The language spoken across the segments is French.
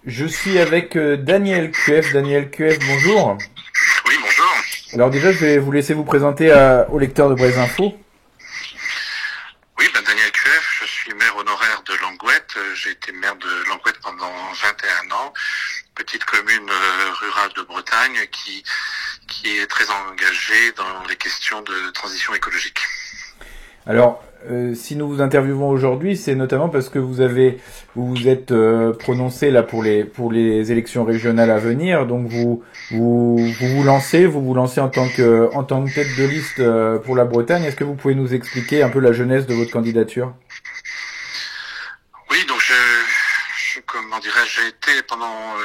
Je suis avec Daniel QF. Daniel QF, bonjour. Oui, bonjour. Alors déjà, je vais vous laisser vous présenter au lecteur de Braise Info. Oui, Daniel QF, je suis maire honoraire de Langouette. J'ai été maire de Langouette pendant 21 ans, petite commune rurale de Bretagne qui est très engagée dans les questions de transition écologique. Alors, si nous vous interviewons aujourd'hui, c'est notamment parce que vous êtes prononcé là pour les élections régionales à venir. Donc vous lancez en tant que tête de liste pour la Bretagne. Est-ce que vous pouvez nous expliquer un peu la genèse de votre candidature? Oui, donc comment dirais-je, j'ai été pendant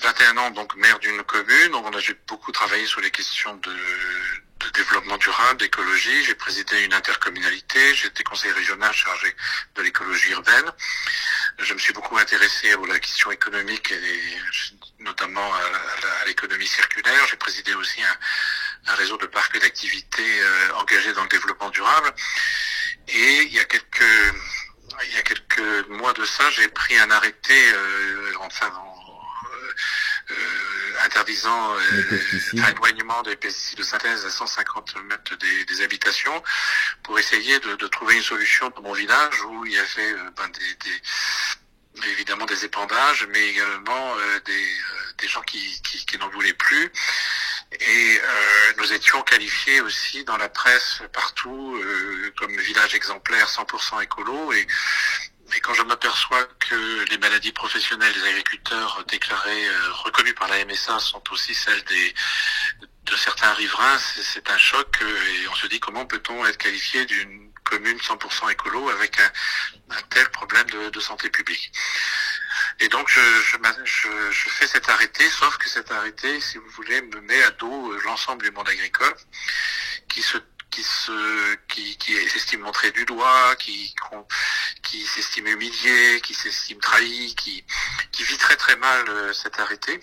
21 ans donc maire d'une commune. Donc j'ai beaucoup travaillé sur les questions de développement durable, d'écologie. J'ai présidé une intercommunalité, j'ai été conseiller régional chargé de l'écologie urbaine. Je me suis beaucoup intéressé à la question économique et notamment à l'économie circulaire. J'ai présidé aussi un réseau de parcs d'activités engagés dans le développement durable. Et il y a quelques mois de ça, j'ai pris un arrêté interdisant l'éloignement des pesticides de synthèse à 150 mètres des habitations pour essayer de trouver une solution pour mon village où il y avait évidemment des épandages, mais également des gens qui n'en voulaient plus. Et nous étions qualifiés aussi dans la presse partout comme village exemplaire 100% écolo. Et quand je m'aperçois que les maladies professionnelles des agriculteurs déclarées, reconnues par la MSA, sont aussi celles de certains riverains, c'est un choc. Et on se dit comment peut-on être qualifié d'une commune 100% écolo avec un tel problème de santé publique. Et donc je fais cet arrêté, sauf que cet arrêté, si vous voulez, me met à dos l'ensemble du monde agricole qui s'estime montré du doigt, qui s'estime humilié, qui s'estime trahi, qui vit très très mal cet arrêté,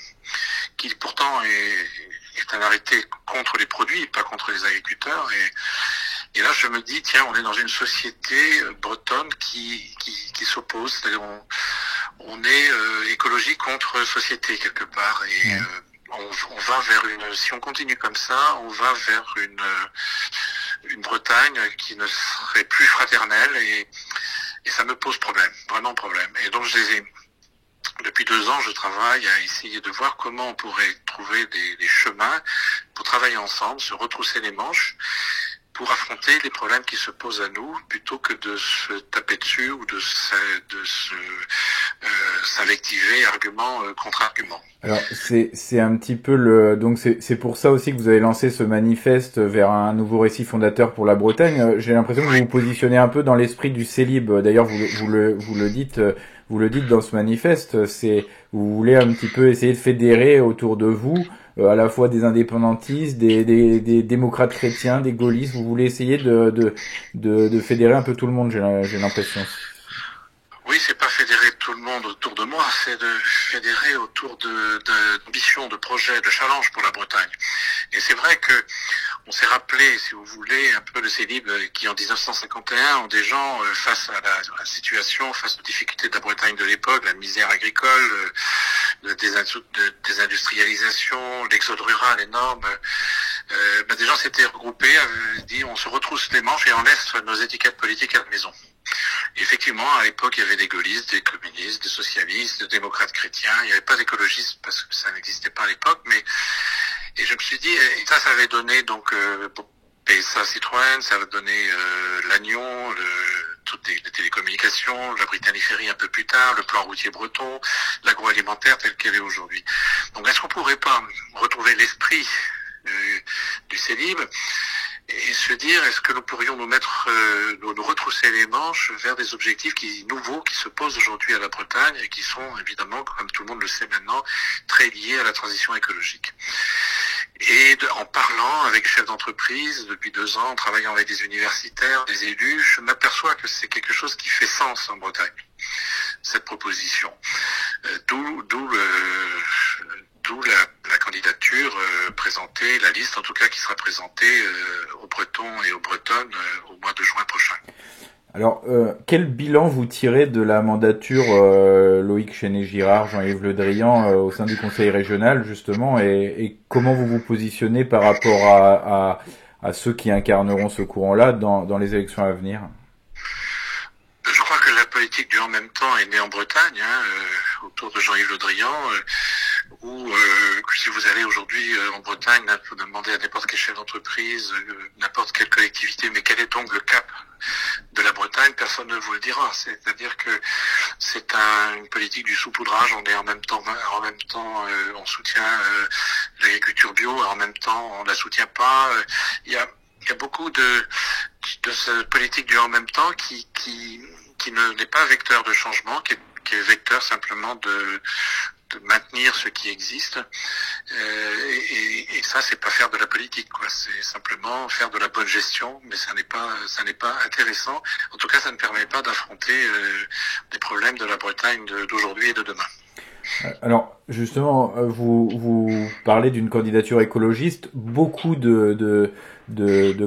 qui pourtant est un arrêté contre les produits, pas contre les agriculteurs. Et là, je me dis, tiens, on est dans une société bretonne qui s'oppose. C'est-à-dire, on est écologie contre société quelque part. Et on va vers si on continue comme ça, on va vers une Bretagne qui ne serait plus fraternelle. Et ça me pose problème, vraiment problème. Et donc, depuis 2 ans, je travaille à essayer de voir comment on pourrait trouver des chemins pour travailler ensemble, se retrousser les manches, pour affronter les problèmes qui se posent à nous, plutôt que de se taper dessus ou de s'invectiver argument contre argument. Alors c'est un petit peu donc c'est pour ça aussi que vous avez lancé ce manifeste vers un nouveau récit fondateur pour la Bretagne. J'ai l'impression que vous vous positionnez un peu dans l'esprit du Célib. D'ailleurs vous le dites dans ce manifeste. Vous voulez un petit peu essayer de fédérer autour de vous à la fois des indépendantistes, des démocrates chrétiens, des gaullistes. Vous voulez essayer de fédérer un peu tout le monde. J'ai l'impression. Oui, c'est pas fédérer tout le monde autour de moi, c'est de fédérer autour d'ambitions, de projets, de challenges pour la Bretagne. Et c'est vrai que on s'est rappelé, si vous voulez, un peu le Célib qui, en 1951, ont des gens face à la situation, face aux difficultés de la Bretagne de l'époque, la misère agricole, désindustrialisation, l'exode rural énorme. Des gens s'étaient regroupés, dit on se retrousse les manches et on laisse nos étiquettes politiques à la maison. Et effectivement, à l'époque, il y avait des gaullistes, des communistes, des socialistes, des démocrates chrétiens. Il n'y avait pas d'écologistes parce que ça n'existait pas à l'époque. Et je me suis dit, et ça avait donné donc PSA Citroën, ça avait donné l'Agnon, toutes les télécommunications, la Brittany Ferry un peu plus tard, le plan routier breton, l'agroalimentaire tel qu'elle est aujourd'hui. Donc, est-ce qu'on pourrait pas retrouver l'esprit du Célib et se dire, est-ce que nous pourrions nous retrousser les manches vers des objectifs nouveaux qui se posent aujourd'hui à la Bretagne et qui sont évidemment, comme tout le monde le sait maintenant, très liés à la transition écologique. Et en parlant avec chefs d'entreprise depuis 2 ans, en travaillant avec des universitaires, des élus, je m'aperçois que c'est quelque chose qui fait sens en Bretagne, cette proposition. D'où la candidature présentée, la liste en tout cas qui sera présentée aux Bretons et aux Bretonnes au mois de juin prochain. Alors, quel bilan vous tirez de la mandature Loïc Chenet-Girard, Jean-Yves Le Drian au sein du Conseil régional, justement, et comment vous vous positionnez par rapport à ceux qui incarneront ce courant-là dans les élections à venir? Je crois que la politique du en même temps est née en Bretagne, autour de Jean-Yves Le Drian, où si vous allez aujourd'hui en Bretagne, vous demandez à n'importe quel chef d'entreprise, n'importe quelle collectivité, mais quel est donc le cap de la Bretagne, personne ne vous le dira. C'est-à-dire que c'est une politique du saupoudrage. On est en même temps, on soutient l'agriculture bio, en même temps, on la soutient pas. Il y a beaucoup de cette politique du en même temps qui n'est pas vecteur de changement, qui est vecteur simplement de maintenir ce qui existe, et ça c'est pas faire de la politique, quoi. C'est simplement faire de la bonne gestion, mais ça n'est pas intéressant. En tout cas, ça ne permet pas d'affronter les problèmes de la Bretagne d'aujourd'hui et de demain. Alors justement, vous parlez d'une candidature écologiste. Beaucoup de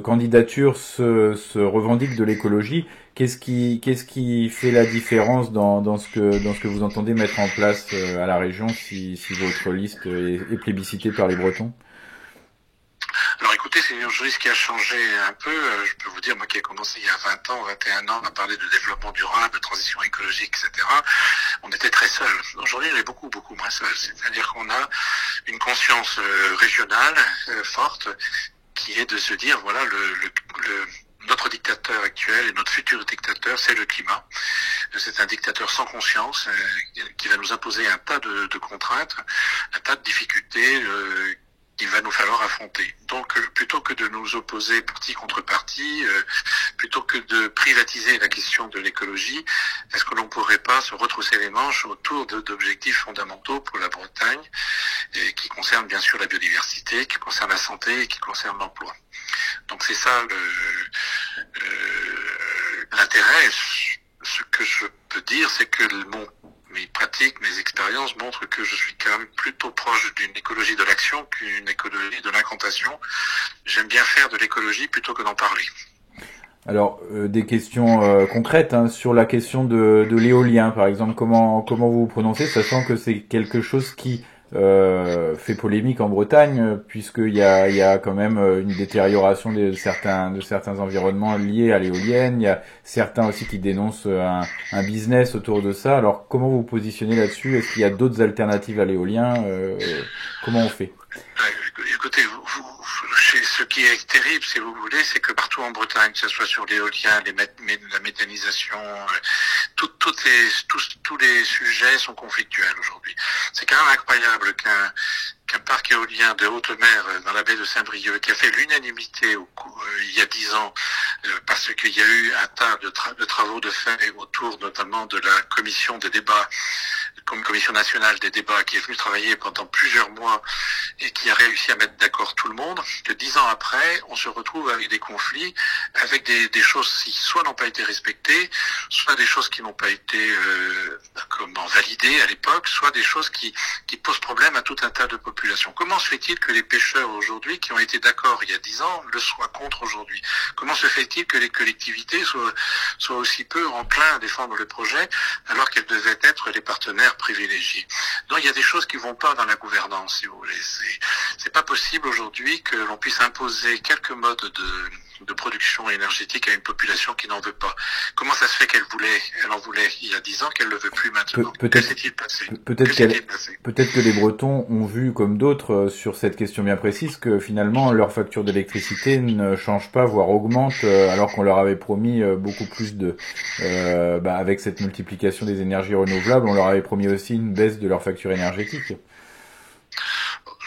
candidatures se revendiquent de l'écologie. Qu'est-ce qui fait la différence dans ce que vous entendez mettre en place à la région si votre liste est plébiscitée par les Bretons? Alors écoutez, c'est une justice qui a changé un peu. Je peux vous dire, moi qui ai commencé il y a 20 ans, 21 ans, à parler de développement durable, de transition écologique, etc., on était très seuls. Aujourd'hui, on est beaucoup, beaucoup moins seuls. C'est-à-dire qu'on a une conscience régionale forte qui est de se dire, voilà, notre dictateur actuel et notre futur dictateur, c'est le climat. C'est un dictateur sans conscience qui va nous imposer un tas de contraintes, un tas de difficultés qu'il va nous falloir affronter. Donc, plutôt que de nous opposer partie contre partie, plutôt que de privatiser la question de l'écologie, est-ce que l'on pourrait pas se retrousser les manches autour d'objectifs fondamentaux pour la Bretagne, et qui concernent bien sûr la biodiversité, qui concernent la santé et qui concernent l'emploi. Donc c'est ça l'intérêt. Ce que je peux dire, c'est que mes pratiques, mes expériences montrent que je suis quand même plutôt proche d'une écologie de l'action qu'une écologie de l'incantation. J'aime bien faire de l'écologie plutôt que d'en parler. Alors, des questions concrètes sur la question de l'éolien, par exemple. Comment vous vous prononcez, sachant que c'est quelque chose qui fait polémique en Bretagne, puisqu'il y a quand même une détérioration de certains environnements liés à l'éolienne. Il y a certains aussi qui dénoncent un business autour de ça. Alors, comment vous vous positionnez là-dessus? Est-ce qu'il y a d'autres alternatives à l'éolien? Comment on fait? Écoutez, ce qui est terrible, si vous voulez, c'est que partout en Bretagne, que ce soit sur l'éolien, la méthanisation, tous les sujets sont conflictuels aujourd'hui. C'est quand même incroyable qu'un parc éolien de haute mer dans la baie de Saint-Brieuc, qui a fait l'unanimité il y a 10 ans, parce qu'il y a eu un tas de travaux de fait autour notamment de la commission des débats, comme commission nationale des débats, qui est venue travailler pendant plusieurs mois et qui a réussi à mettre d'accord tout le monde, que 10 ans après, on se retrouve avec des conflits, avec des choses qui soit n'ont pas été respectées, soit des choses qui n'ont pas été validées à l'époque, soit des choses qui posent problème à tout un tas de populations. Comment se fait-il que les pêcheurs aujourd'hui, qui ont été d'accord il y a 10 ans, le soient contre aujourd'hui? Comment se fait-il que les collectivités soient aussi peu enclins à défendre le projet, alors qu'elles devaient être les partenaires privilégiés? Donc il y a des choses qui vont pas dans la gouvernance, si vous voulez. C'est pas possible aujourd'hui que l'on puisse imposer quelques modes de production énergétique à une population qui n'en veut pas. Comment ça se fait qu'elle en voulait il y a 10 ans, qu'elle le veut plus maintenant? Que s'est-il passé? Peut-être que les Bretons ont vu, comme d'autres, sur cette question bien précise, que finalement leur facture d'électricité ne change pas, voire augmente, alors qu'on leur avait promis beaucoup plus avec cette multiplication des énergies renouvelables, on leur avait promis aussi une baisse de leur facture énergétique.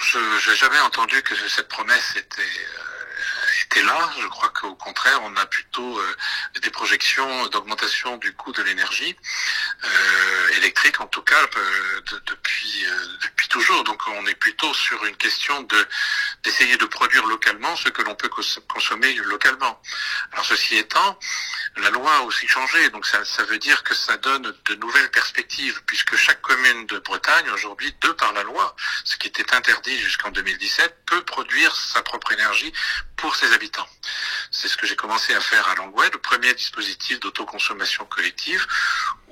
Je n'ai jamais entendu que cette promesse était là. Je crois qu'au contraire, on a plutôt des projections d'augmentation du coût de l'énergie électrique, en tout cas depuis toujours. Donc on est plutôt sur une question d'essayer de produire localement ce que l'on peut consommer localement. Alors ceci étant, La loi a aussi changé, donc ça veut dire que ça donne de nouvelles perspectives, puisque chaque commune de Bretagne, aujourd'hui, de par la loi, ce qui était interdit jusqu'en 2017, peut produire sa propre énergie pour ses habitants. C'est ce que j'ai commencé à faire à Langouet, le premier dispositif d'autoconsommation collective,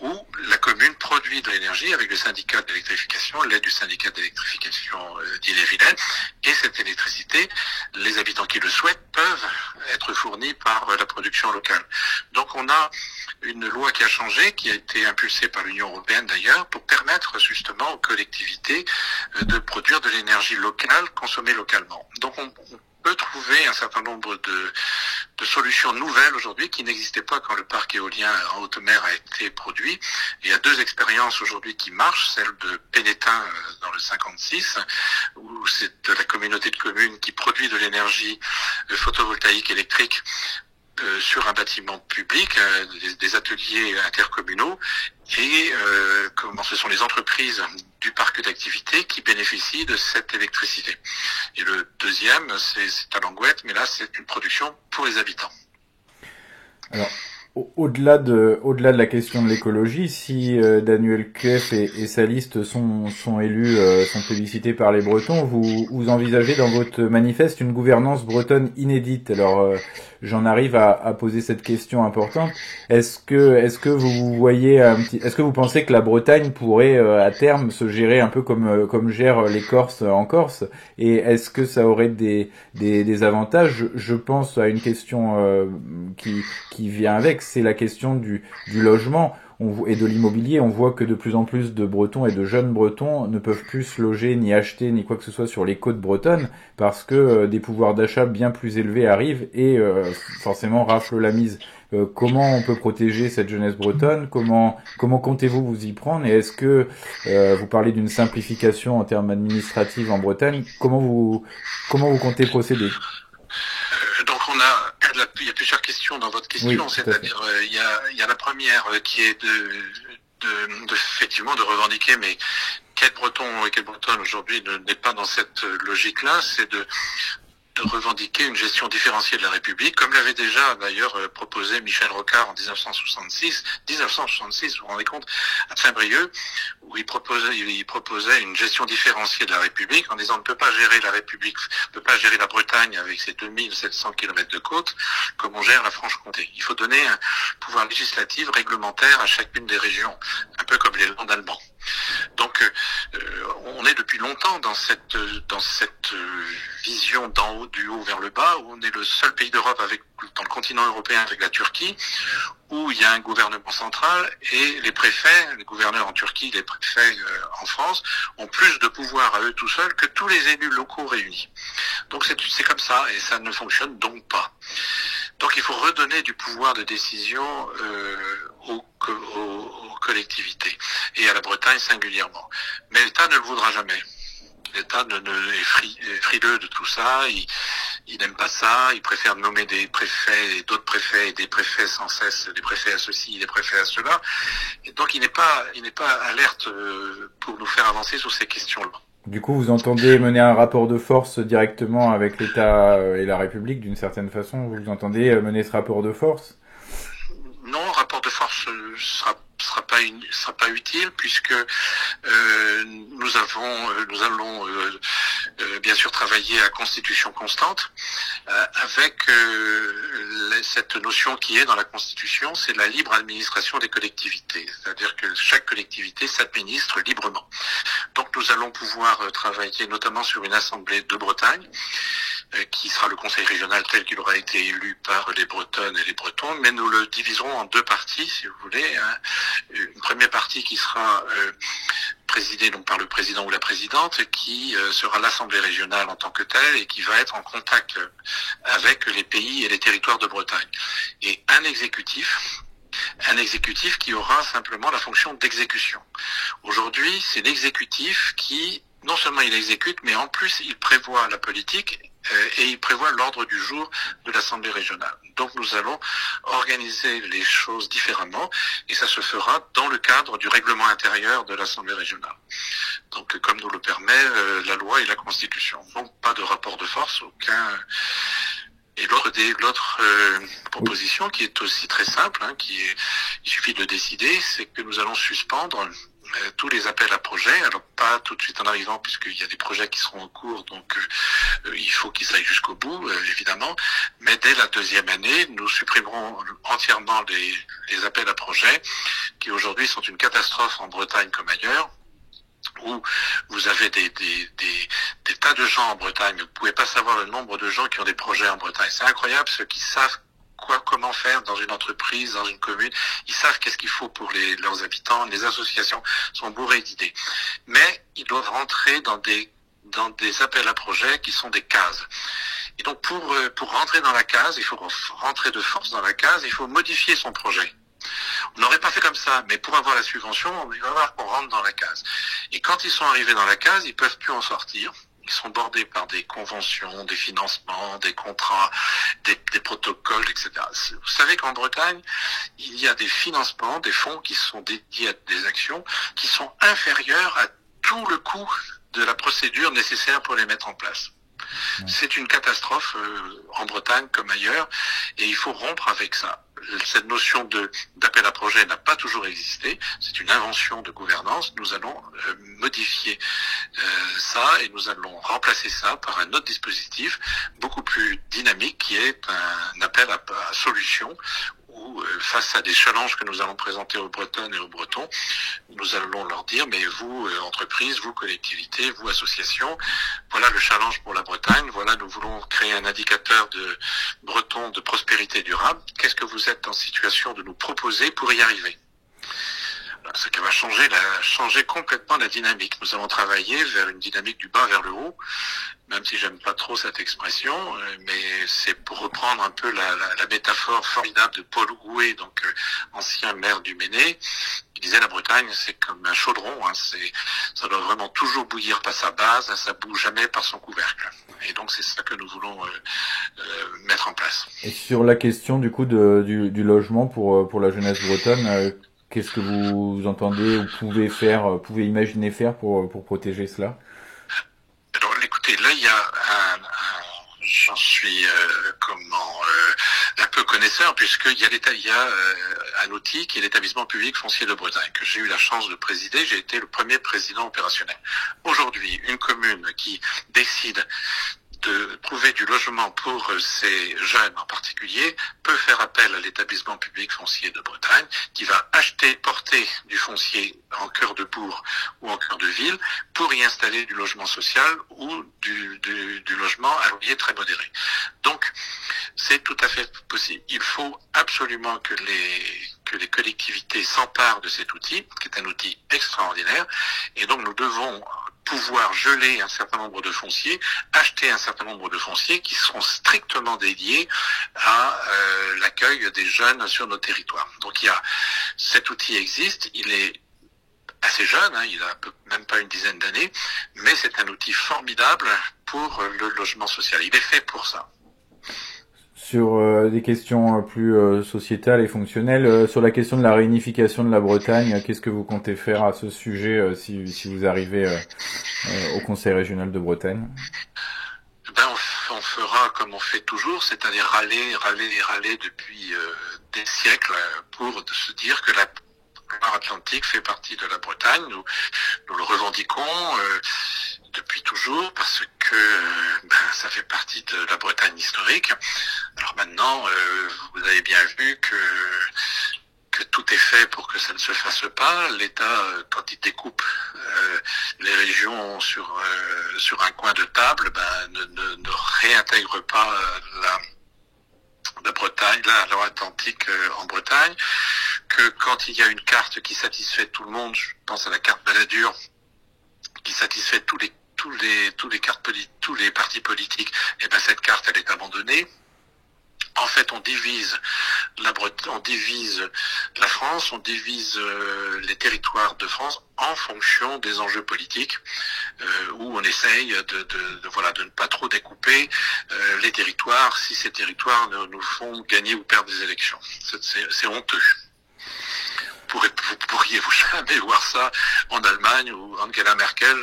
où la commune produit de l'énergie avec le syndicat d'électrification, l'aide du syndicat d'électrification d'Ille-et-Vilaine, et cette électricité, les habitants qui le souhaitent peuvent être fournis par la production locale. Donc on a une loi qui a changé, qui a été impulsée par l'Union européenne d'ailleurs, pour permettre justement aux collectivités de produire de l'énergie locale, consommée localement. Donc on peut trouver un certain nombre de solutions nouvelles aujourd'hui qui n'existaient pas quand le parc éolien en haute mer a été produit. Il y a deux expériences aujourd'hui qui marchent, celle de Pénétin dans le 56, où c'est de la communauté de communes qui produit de l'énergie photovoltaïque électrique sur un bâtiment public, des ateliers intercommunaux, et comment ce sont les entreprises du parc d'activité qui bénéficient de cette électricité. Et le deuxième, c'est à Langouette, mais là c'est une production pour les habitants. Alors, au-delà de la question de l'écologie, si Daniel Cueff et sa liste sont élus, sont plébiscités par les Bretons, vous envisagez dans votre manifeste une gouvernance bretonne inédite. Alors, j'en arrive à poser cette question importante. Est-ce que vous voyez est-ce que vous pensez que la Bretagne pourrait à terme se gérer un peu comme gèrent les Corses en Corse? Et est-ce que ça aurait des avantages? Je pense à une question qui vient avec, c'est la question du logement et de l'immobilier. On voit que de plus en plus de Bretons et de jeunes Bretons ne peuvent plus se loger, ni acheter, ni quoi que ce soit sur les côtes bretonnes, parce que des pouvoirs d'achat bien plus élevés arrivent et forcément raflent la mise. Comment on peut protéger cette jeunesse bretonne? Comment comptez-vous vous y prendre? Et est-ce que vous parlez d'une simplification en termes administratifs en Bretagne? Comment vous comptez procéder? Donc il y a plusieurs questions dans votre question, oui, c'est-à-dire il y a la première qui est effectivement de revendiquer, mais quel Breton et quelle Bretonne aujourd'hui n'est pas dans cette logique-là, c'est de revendiquer une gestion différenciée de la République, comme l'avait déjà d'ailleurs proposé Michel Rocard en 1966, vous vous rendez compte, à Saint-Brieuc, où il proposait une gestion différenciée de la République en disant on ne peut pas gérer la République, on ne peut pas gérer la Bretagne avec ses 2700 km de côte comme on gère la Franche-Comté. Il faut donner un pouvoir législatif, réglementaire à chacune des régions, un peu comme les Landes allemands. Donc on est depuis longtemps dans cette vision d'en haut, du haut vers le bas, où on est le seul pays d'Europe dans le continent européen avec la Turquie, où il y a un gouvernement central et les préfets, les gouverneurs en Turquie, les préfets en France, ont plus de pouvoir à eux tout seuls que tous les élus locaux réunis. Donc c'est comme ça et ça ne fonctionne donc pas. Donc il faut redonner du pouvoir de décision aux collectivités et à la Bretagne singulièrement. Mais l'État ne le voudra jamais. L'État est frileux de tout ça, il n'aime pas ça, il préfère nommer des préfets et d'autres préfets et des préfets sans cesse, des préfets à ceci, des préfets à cela. Et donc il n'est pas alerte pour nous faire avancer sur ces questions-là. Du coup, vous entendez mener un rapport de force directement avec l'État et la République d'une certaine façon? Vous entendez mener ce rapport de force? Non, rapport de force sera pas utile puisque nous allons bien sûr travailler à constitution constante avec cette notion qui est dans la Constitution, c'est la libre administration des collectivités, c'est-à-dire que chaque collectivité s'administre librement. Donc nous allons pouvoir travailler notamment sur une assemblée de Bretagne qui sera le conseil régional tel qu'il aura été élu par les Bretonnes et les Bretons, mais nous le diviserons en deux parties, si vous voulez. Une première partie qui sera présidée donc par le président ou la présidente, qui sera l'Assemblée régionale en tant que telle et qui va être en contact avec les pays et les territoires de Bretagne. Et un exécutif qui aura simplement la fonction d'exécution. Aujourd'hui, c'est l'exécutif qui, non seulement il exécute, mais en plus il prévoit la politique et il prévoit l'ordre du jour de l'Assemblée régionale. Donc nous allons organiser les choses différemment et ça se fera dans le cadre du règlement intérieur de l'Assemblée régionale. Donc comme nous le permet la loi et la Constitution. Donc pas de rapport de force, Et l'autre Oui. proposition qui est aussi très simple, hein, il suffit de décider, c'est que nous allons suspendre tous les appels à projets. Alors pas tout de suite en arrivant, puisqu'il y a des projets qui seront en cours, donc il faut qu'ils aillent jusqu'au bout, évidemment. Mais dès la deuxième année, nous supprimerons entièrement les appels à projets, qui aujourd'hui sont une catastrophe en Bretagne comme ailleurs, où vous avez des tas de gens en Bretagne. Vous ne pouvez pas savoir le nombre de gens qui ont des projets en Bretagne. C'est incroyable, ceux qui savent comment faire dans une entreprise, dans une commune. Ils savent qu'est-ce qu'il faut pour leurs habitants. Les associations sont bourrées d'idées. Mais ils doivent rentrer dans des appels à projets qui sont des cases. Et donc pour rentrer dans la case, il faut rentrer de force dans la case, il faut modifier son projet. On n'aurait pas fait comme ça, mais pour avoir la subvention, il va falloir qu'on rentre dans la case. Et quand ils sont arrivés dans la case, ils peuvent plus en sortir. Ils sont bordés par des conventions, des financements, des contrats, des protocoles, etc. Vous savez qu'en Bretagne, il y a des financements, des fonds qui sont dédiés à des actions qui sont inférieurs à tout le coût de la procédure nécessaire pour les mettre en place. C'est une catastrophe en Bretagne comme ailleurs, et il faut rompre avec ça. Cette notion d'appel à projet n'a pas toujours existé, c'est une invention de gouvernance. Nous allons modifier ça et nous allons remplacer ça par un autre dispositif beaucoup plus dynamique qui est un appel à solutions où face à des challenges que nous allons présenter aux Bretonnes et aux Bretons, nous allons leur dire, mais vous, entreprises, vous, collectivités, vous, associations, voilà le challenge pour la Bretagne, voilà, nous voulons créer un indicateur de breton de prospérité durable. Qu'est-ce que vous êtes en situation de nous proposer pour y arriver? Ce qui va changer complètement la dynamique. Nous allons travailler vers une dynamique du bas vers le haut, même si j'aime pas trop cette expression, mais c'est pour reprendre un peu la métaphore formidable de Paul Gouet, donc ancien maire du Méné. Il disait la Bretagne, c'est comme un chaudron, hein, ça doit vraiment toujours bouillir par sa base, ça bouge jamais par son couvercle. Et donc c'est ça que nous voulons mettre en place. Et sur la question du coup du logement pour la jeunesse bretonne, qu'est-ce que vous entendez ou pouvez imaginer faire pour protéger cela? Alors écoutez, là il y a j'en suis un peu connaisseur, puisqu'il y a un outil qui est l'établissement public foncier de Bretagne, que j'ai eu la chance de présider. J'ai été le premier président opérationnel. Aujourd'hui, une commune qui décide de trouver du logement pour ces jeunes en particulier peut faire appel à l'établissement public foncier de Bretagne qui va porter du foncier en cœur de bourg ou en cœur de ville pour y installer du logement social ou du logement à loyer très modéré. Donc, c'est tout à fait possible. Il faut absolument que les collectivités s'emparent de cet outil, qui est un outil extraordinaire, et donc nous devons pouvoir geler un certain nombre de fonciers, acheter un certain nombre de fonciers qui seront strictement dédiés à l'accueil des jeunes sur nos territoires. Donc cet outil existe, il est assez jeune, hein, il a même pas une dizaine d'années, mais c'est un outil formidable pour le logement social. Il est fait pour ça. Sur des questions plus sociétales et fonctionnelles, sur la question de la réunification de la Bretagne, qu'est-ce que vous comptez faire à ce sujet si vous arrivez au Conseil régional de Bretagne? Ben, on fera comme on fait toujours, c'est-à-dire râler depuis des siècles pour se dire que la Loire-Atlantique fait partie de la Bretagne. Nous le revendiquons depuis toujours parce que ça fait partie de la Bretagne historique. Alors maintenant, vous avez bien vu que tout est fait pour que ça ne se fasse pas. L'État, quand il découpe les régions sur un coin de table, ne réintègre pas la Bretagne, la Loire-Atlantique en Bretagne, que quand il y a une carte qui satisfait tout le monde, je pense à la carte Balladur, qui satisfait tous les partis politiques, et ben cette carte elle est abandonnée. En fait, on divise la France, on divise les territoires de France en fonction des enjeux politiques, où on essaye de ne pas trop découper les territoires si ces territoires nous font gagner ou perdre des élections. C'est honteux. vous pourriez-vous jamais voir ça en Allemagne où Angela Merkel,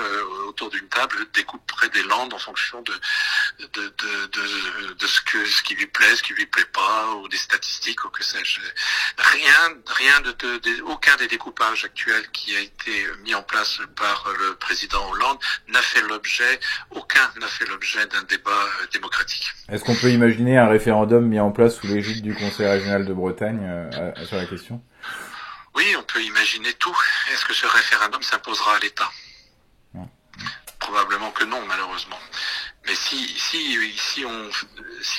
autour d'une table, découperait des Länder en fonction de ce qui lui plaît, ce qui lui plaît pas, ou des statistiques, ou que sais-je. Aucun des découpages actuels qui a été mis en place par le président Hollande aucun n'a fait l'objet d'un débat démocratique. Est-ce qu'on peut imaginer un référendum mis en place sous l'égide du Conseil régional de Bretagne sur la question ? Oui, on peut imaginer tout. Est-ce que ce référendum s'imposera à l'État ? Probablement que non, malheureusement. Mais si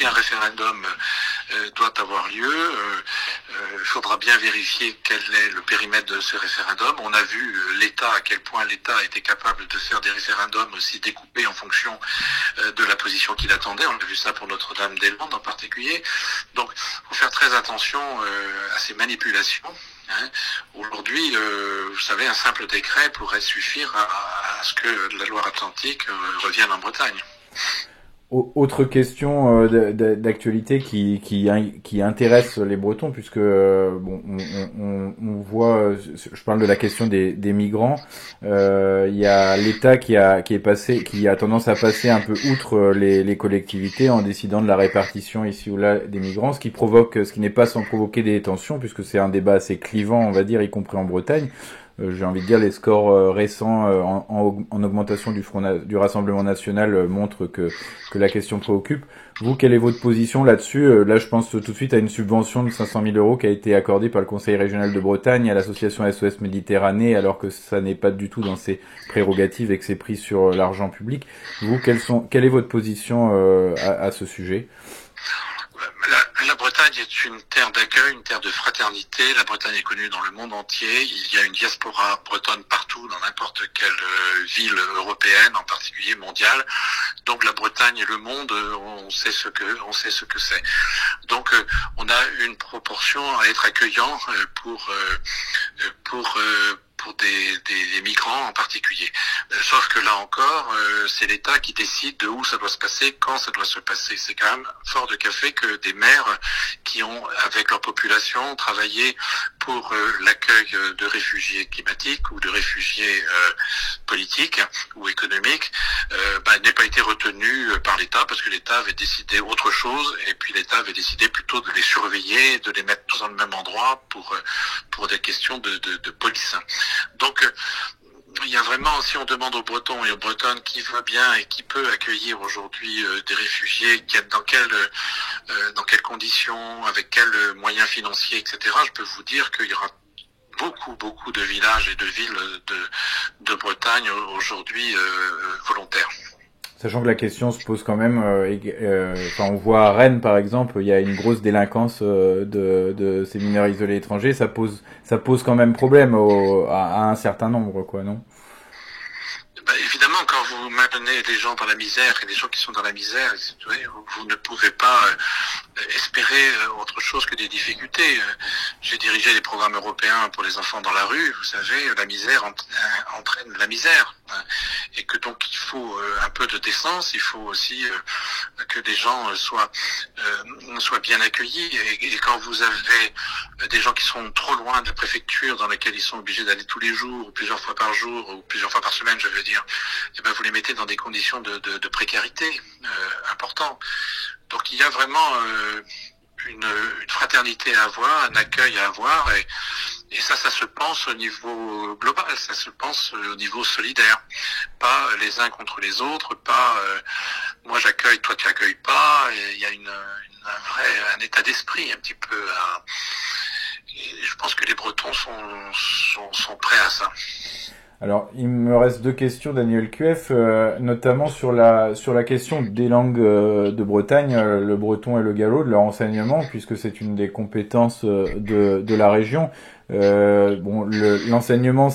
un référendum doit avoir lieu, il faudra bien vérifier quel est le périmètre de ce référendum. On a vu à quel point l'État était capable de faire des référendums aussi découpés en fonction de la position qu'il attendait. On a vu ça pour Notre-Dame-des-Landes en particulier. Donc, il faut faire très attention à ces manipulations. Aujourd'hui, vous savez, un simple décret pourrait suffire à ce que la Loire-Atlantique revienne en Bretagne. Autre question d'actualité qui intéresse les Bretons, puisque on voit, je parle de la question des migrants. Il y a l'État qui a tendance à passer un peu outre les collectivités en décidant de la répartition ici ou là des migrants, ce qui n'est pas sans provoquer des tensions, puisque c'est un débat assez clivant, on va dire, y compris en Bretagne. J'ai envie de dire, les scores récents en augmentation du Rassemblement national montrent que la question préoccupe. Vous, quelle est votre position là-dessus ? Là, je pense tout de suite à une subvention de 500 000 € qui a été accordée par le Conseil régional de Bretagne à l'association SOS Méditerranée, alors que ça n'est pas du tout dans ses prérogatives et que c'est pris sur l'argent public. Vous, quelle est votre position à ce sujet ? La Bretagne est une terre d'accueil, une terre de fraternité. La Bretagne est connue dans le monde entier. Il y a une diaspora bretonne partout, dans n'importe quelle ville européenne, en particulier mondiale. Donc la Bretagne et le monde, on sait ce que c'est. Donc on a une proportion à être accueillant pour des migrants en particulier. Sauf que là encore, c'est l'État qui décide de où ça doit se passer, quand ça doit se passer. C'est quand même fort de café que des maires qui ont, avec leur population, travaillé pour l'accueil de réfugiés climatiques ou de réfugiés politiques ou économiques, n'aient pas été retenus par l'État parce que l'État avait décidé autre chose et puis l'État avait décidé plutôt de les surveiller, de les mettre tous dans le même endroit pour des questions de police. Donc, il y a vraiment, si on demande aux Bretons et aux Bretonnes qui veut bien et qui peut accueillir aujourd'hui des réfugiés, dans quelles conditions, avec quels moyens financiers, etc., je peux vous dire qu'il y aura beaucoup de villages et de villes de Bretagne aujourd'hui volontaires. Sachant que la question se pose quand même, on voit à Rennes par exemple, il y a une grosse délinquance de ces mineurs isolés étrangers, ça pose quand même problème à un certain nombre, quoi, non ? Évidemment, quand vous maintenez des gens dans la misère et des gens qui sont dans la misère, vous ne pouvez pas espérer autre chose que des difficultés. J'ai dirigé les programmes européens pour les enfants dans la rue. Vous savez, la misère entraîne la misère, et que donc il faut un peu de décence. Il faut aussi que des gens soient bien accueillis. Et quand vous avez des gens qui sont trop loin de la préfecture, dans laquelle ils sont obligés d'aller tous les jours, ou plusieurs fois par jour, ou plusieurs fois par semaine, je veux dire, et vous les mettez dans des conditions de précarité importantes. Donc il y a vraiment une fraternité à avoir, un accueil à avoir, et ça se pense au niveau global, ça se pense au niveau solidaire, pas les uns contre les autres, pas moi j'accueille, toi tu accueilles pas, et il y a un état d'esprit un petit peu et je pense que les Bretons sont prêts à ça. Alors, il me reste deux questions, Daniel QF, notamment sur la question des langues de Bretagne, le breton et le gallo, de leur enseignement, puisque c'est une des compétences de la région. L'enseignement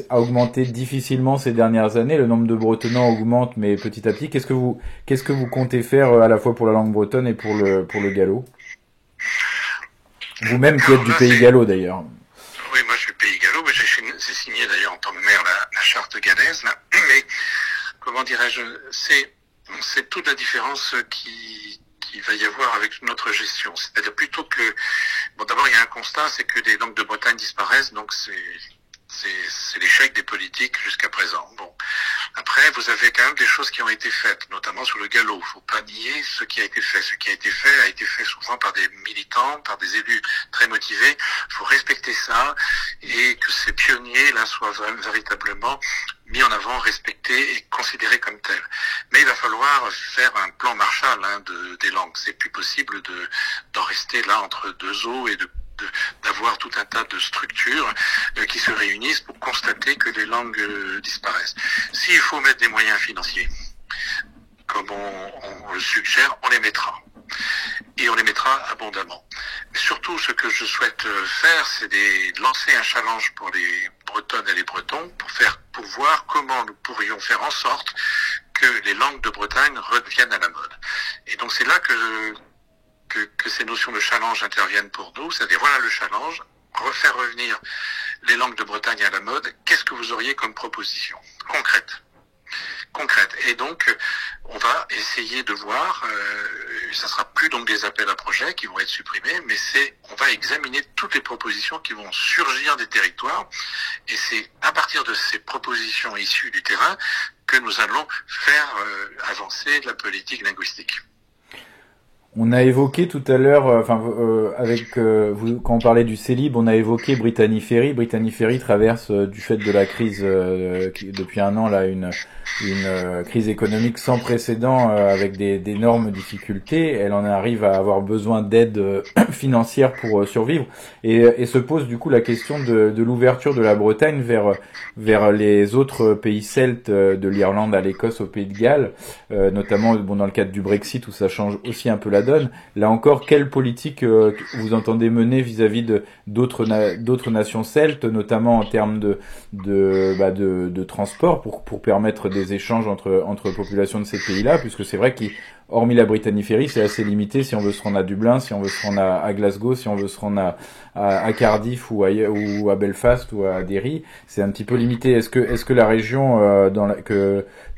a augmenté difficilement ces dernières années. Le nombre de bretonnants augmente, mais petit à petit. Qu'est-ce que vous comptez faire à la fois pour la langue bretonne et pour le gallo? Vous-même qui êtes du pays gallo d'ailleurs. Oui, moi je suis pays gallo, mais j'ai signé d'ailleurs en tant que maire la charte galaise, là. Mais comment dirais-je, c'est toute la différence qui qu'il va y avoir avec notre gestion. C'est-à-dire plutôt que... Bon, d'abord, il y a un constat, c'est que les langues de Bretagne disparaissent, donc c'est l'échec des politiques jusqu'à présent. Bon. Après, vous avez quand même des choses qui ont été faites, notamment sur le galop. Il ne faut pas nier ce qui a été fait. Ce qui a été fait souvent par des militants, par des élus très motivés. Il faut respecter ça et que ces pionniers-là soient véritablement mis en avant, respectés et considérés comme tels. Mais il va falloir faire un plan Marshall des langues. C'est plus possible d'en rester là entre deux eaux et d'avoir tout un tas de structures qui se réunissent pour constater que les langues disparaissent. S'il faut mettre des moyens financiers, comme on le suggère, on les mettra. Et on les mettra abondamment. Mais surtout, ce que je souhaite faire, c'est de lancer un challenge pour les Bretonnes et les Bretons pour voir comment nous pourrions faire en sorte que les langues de Bretagne reviennent à la mode. Et donc c'est là que ces notions de challenge interviennent pour nous, c'est-à-dire voilà le challenge, refaire revenir les langues de Bretagne à la mode, qu'est-ce que vous auriez comme proposition concrète. Et donc, on va essayer de voir, ça sera plus donc des appels à projets qui vont être supprimés, mais on va examiner toutes les propositions qui vont surgir des territoires, et c'est à partir de ces propositions issues du terrain que nous allons faire avancer la politique linguistique. On a évoqué tout à l'heure, avec vous, quand on parlait du Célib, on a évoqué Brittany Ferries. Brittany Ferries traverse, du fait de la crise depuis un an là, une crise économique sans précédent, avec d'énormes difficultés. Elle en arrive à avoir besoin d'aide financière pour survivre, et se pose du coup la question de l'ouverture de la Bretagne vers les autres pays celtes, de l'Irlande à l'Écosse, au Pays de Galles, notamment dans le cadre du Brexit où ça change aussi un peu la donne. Là encore, quelle politique vous entendez mener vis-à-vis d'autres nations celtes, notamment en termes de transport pour permettre des échanges entre populations de ces pays-là, puisque c'est vrai qu'hormis la Brittany Ferries, c'est assez limité si on veut se rendre à Dublin, si on veut se rendre à Glasgow, si on veut se rendre à Cardiff ou à Belfast ou à Derry, c'est un petit peu limité. Est-ce que la région dans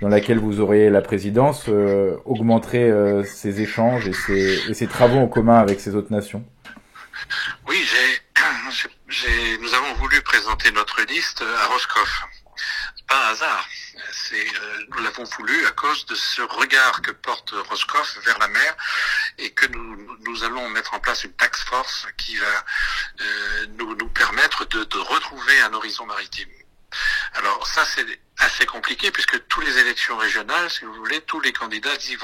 laquelle vous aurez la présidence augmenterait ces échanges et ces travaux en commun avec ces autres nations? Oui, nous avons voulu présenter notre liste à Roscoff. Pas un hasard. Nous l'avons voulu à cause de ce regard que porte Roscoff vers la mer, et que nous allons mettre en place une task force qui va nous permettre de retrouver un horizon maritime. Alors ça, c'est assez compliqué puisque toutes les élections régionales, si vous voulez, tous les candidats disent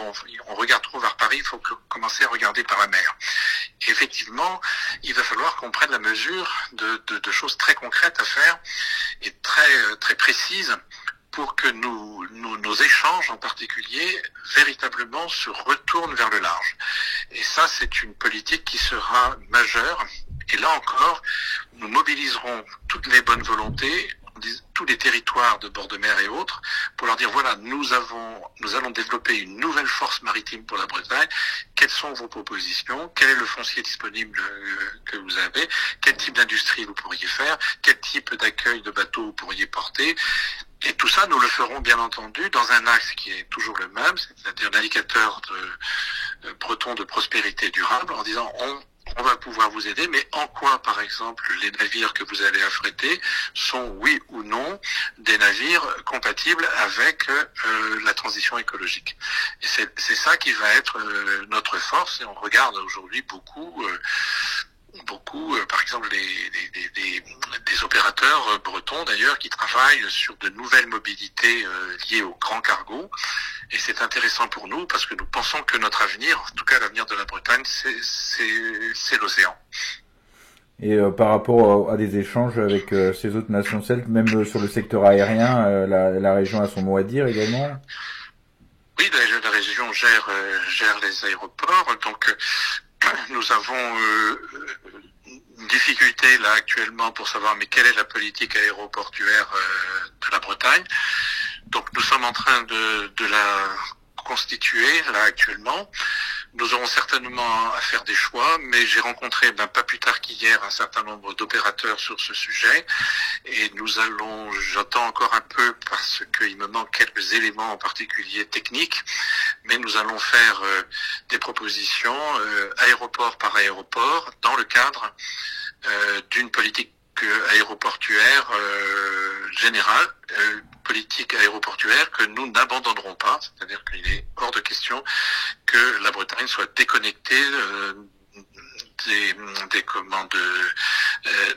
on regarde trop vers Paris, il faut commencer à regarder par la mer. Et effectivement, il va falloir qu'on prenne la mesure de choses très concrètes à faire et très précises pour que nos échanges en particulier véritablement se retournent vers le large. Et ça, c'est une politique qui sera majeure. Et là encore, nous mobiliserons toutes les bonnes volontés, tous les territoires de bord de mer et autres, pour leur dire voilà, nous allons développer une nouvelle force maritime pour la Bretagne. Quelles sont vos propositions? Quel est le foncier disponible que vous avez? Quel type d'industrie vous pourriez faire? Quel type d'accueil de bateaux vous pourriez porter? Et tout ça, nous le ferons bien entendu dans un axe qui est toujours le même, c'est-à-dire l'indicateur breton de prospérité durable, en disant on va pouvoir vous aider, mais en quoi, par exemple, les navires que vous allez affréter sont, oui ou non, des navires compatibles avec la transition écologique. Et c'est ça qui va être notre force, et on regarde aujourd'hui beaucoup, par exemple, des opérateurs bretons d'ailleurs qui travaillent sur de nouvelles mobilités liées au grand cargo. Et c'est intéressant pour nous parce que nous pensons que notre avenir, en tout cas l'avenir de la Bretagne, c'est l'océan. Et par rapport à des échanges avec ces autres nations celtes, même sur le secteur aérien, la région a son mot à dire également? Oui, la région gère les aéroports, donc nous avons une difficulté là actuellement pour savoir mais quelle est la politique aéroportuaire de la Bretagne. Donc nous sommes en train de la constituer là actuellement Nous aurons certainement à faire des choix, mais j'ai rencontré pas plus tard qu'hier un certain nombre d'opérateurs sur ce sujet et j'attends encore un peu parce qu'il me manque quelques éléments en particulier techniques, mais nous allons faire des propositions aéroport par aéroport dans le cadre d'une politique aéroportuaire générale, politique aéroportuaire que nous n'abandonnerons pas, c'est-à-dire qu'il est hors de question que la Bretagne soit déconnectée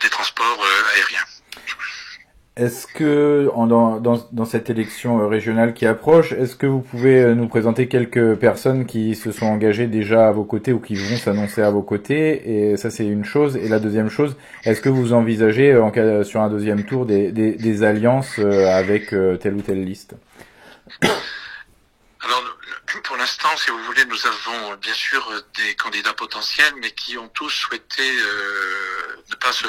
des transports aériens. Est-ce que dans cette élection régionale qui approche, est-ce que vous pouvez nous présenter quelques personnes qui se sont engagées déjà à vos côtés ou qui vont s'annoncer à vos côtés? Et ça, c'est une chose. Et la deuxième chose, est-ce que vous envisagez sur un deuxième tour des alliances avec telle ou telle liste? Alors, pour l'instant, si vous voulez, nous avons bien sûr des candidats potentiels, mais qui ont tous souhaité ne pas se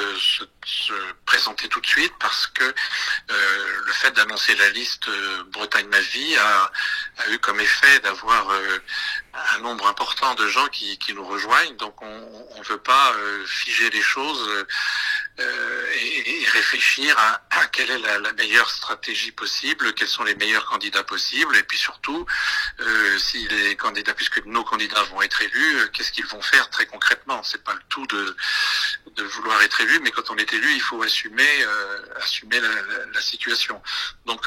présenter tout de suite parce que le fait d'annoncer la liste Bretagne ma vie a eu comme effet d'avoir un nombre important de gens qui nous rejoignent. Donc, on veut pas figer les choses et réfléchir à quelle est la meilleure stratégie possible, quels sont les meilleurs candidats possibles, et puis surtout, si les candidats, puisque nos candidats vont être élus, qu'est-ce qu'ils vont faire très concrètement. C'est pas le tout de vouloir être élu, mais quand on est élu, il faut assumer la situation. Donc,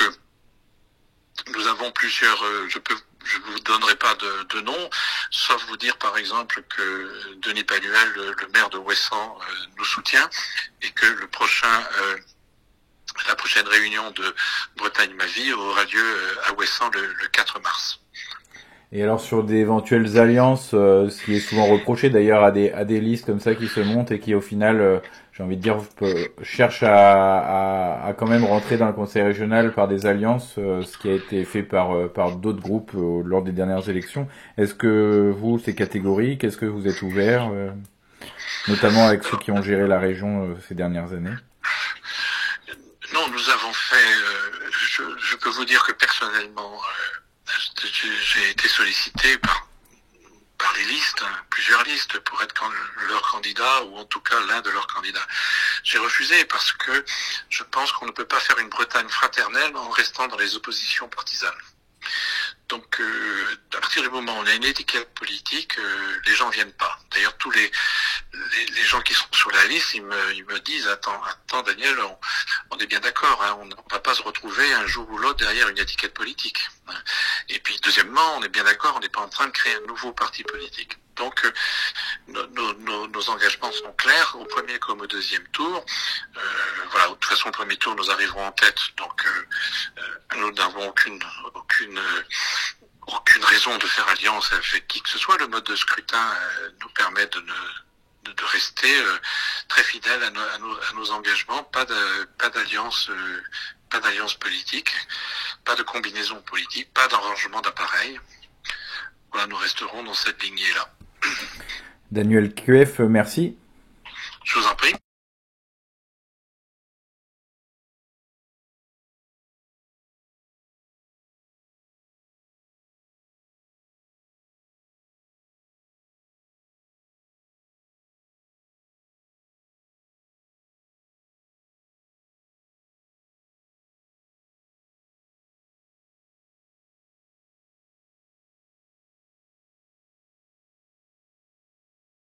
nous avons plusieurs. Je vous donnerai pas de nom, sauf vous dire par exemple que Denis Paluel, le maire de Ouessant, nous soutient et que la prochaine réunion de Bretagne ma vie aura lieu à Ouessant le 4 mars. Et alors sur d'éventuelles alliances, ce qui est souvent reproché d'ailleurs à des listes comme ça qui se montent et qui au final, j'ai envie de dire, cherchent à quand même rentrer dans le conseil régional par des alliances, ce qui a été fait par d'autres groupes lors des dernières élections. Est-ce que vous, c'est catégorique? Est-ce que vous êtes ouvert, notamment avec ceux qui ont géré la région ces dernières années? Non, nous avons fait. Je peux vous dire que personnellement, j'ai été sollicité par les listes, plusieurs listes, pour être leur candidat, ou en tout cas l'un de leurs candidats. J'ai refusé parce que je pense qu'on ne peut pas faire une Bretagne fraternelle en restant dans les oppositions partisanes. Donc, à partir du moment où on a une étiquette politique, les gens viennent pas. D'ailleurs, tous les gens qui sont sur la liste, ils me disent, attends, Daniel, on est bien d'accord, hein, on ne va pas se retrouver un jour ou l'autre derrière une étiquette politique. Et puis, deuxièmement, on est bien d'accord, on n'est pas en train de créer un nouveau parti politique. Donc, nos engagements sont clairs, au premier comme au deuxième tour. Voilà, de toute façon, au premier tour, nous arriverons en tête. Donc, nous n'avons aucune raison de faire alliance avec qui que ce soit. Le mode de scrutin nous permet de rester très fidèles à nos engagements. Pas d'alliance politique, pas de combinaison politique, pas d'arrangement d'appareil. Voilà, nous resterons dans cette lignée-là. Daniel QF, merci. Je vous en prie.